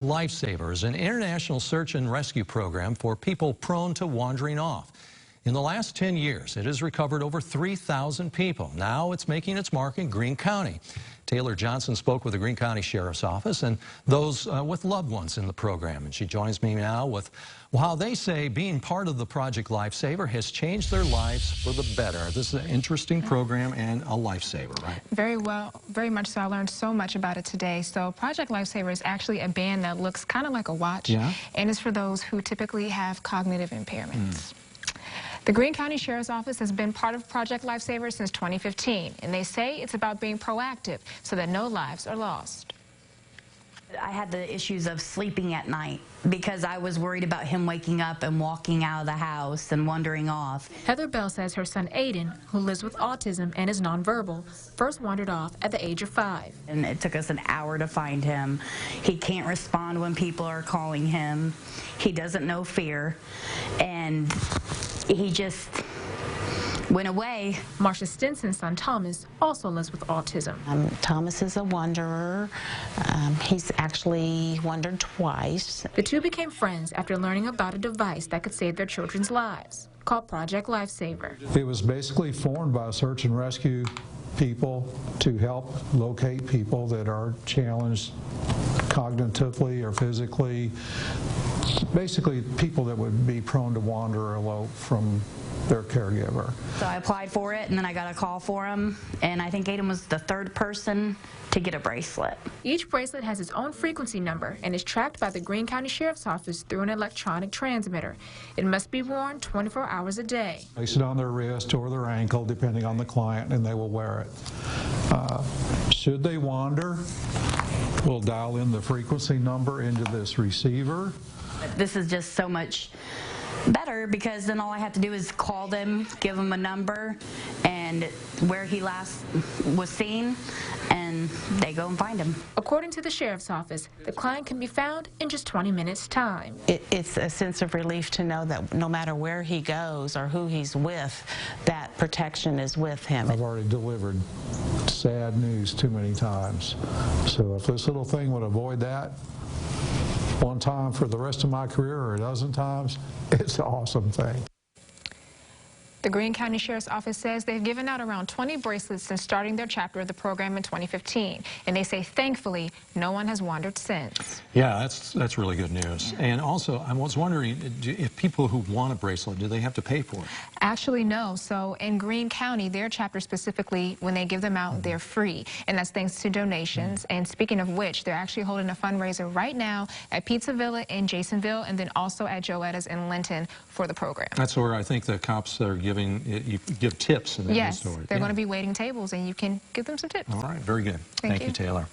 Lifesaver is an international search and rescue program for people prone to wandering off. In the last 10 years, it has recovered over 3,000 people. Now it's making its mark in Greene County. Taylor Johnson spoke with the Greene County Sheriff's Office and those with loved ones in the program. And she joins me now with how they say being part of the Project Lifesaver has changed their lives for the better. This is an interesting program and a lifesaver, right? Very much so. I learned so much about it today. So Project Lifesaver is actually a band that looks kind of like a watch, and is for those who typically have cognitive impairments. The Greene County Sheriff's Office has been part of Project Lifesaver since 2015, and they say it's about being proactive so that no lives are lost. I had the issues of sleeping at night because I was worried about him waking up and walking out of the house and wandering off. Heather Bell says her son Aiden, who lives with autism and is nonverbal, first wandered off at the age of 5. And it took us an hour to find him. He can't respond when people are calling him. He doesn't know fear, and he just went away. Marcia Stinson's son Thomas also lives with autism. Thomas is a wanderer. He's actually wandered twice. The two became friends after learning about a device that could save their children's lives, called Project Lifesaver. It was basically formed by search and rescue people to help locate people that are challenged cognitively or physically, basically people that would be prone to wander or elope from their caregiver. So I applied for it, and then I got a call for him, and I think Aiden was the third person to get a bracelet. Each bracelet has its own frequency number and is tracked by the Greene County Sheriff's Office through an electronic transmitter. It must be worn 24 hours a day. Place it on their wrist or their ankle, depending on the client, and they will wear it. Should they wander, we'll dial in the frequency number into this receiver. This is just so much better because then all I have to do is call them, give them a number and where he last was seen, and they go and find him. According to the Sheriff's Office, the client can be found in just 20 minutes' time. It's a sense of relief to know that no matter where he goes or who he's with, that protection is with him. I've already delivered sad news too many times. So if this little thing would avoid that one time for the rest of my career or a dozen times, it's an awesome thing. The Greene County Sheriff's Office says they've given out around 20 bracelets since starting their chapter of the program in 2015. And they say, thankfully, no one has wandered since. Yeah, that's really good news. And also, I was wondering, if people who want a bracelet, do they have to pay for it? Actually, no. So in Greene County, their chapter specifically, when they give them out, they're free. And that's thanks to donations. And speaking of which, they're actually holding a fundraiser right now at Pizza Villa in Jasonville and then also at Joetta's in Linton for the program. That's where I think the cops are giving, you give tips in that Yes, store. they're going to be waiting tables and you can give them some tips. All right, very good. Thank you, Taylor.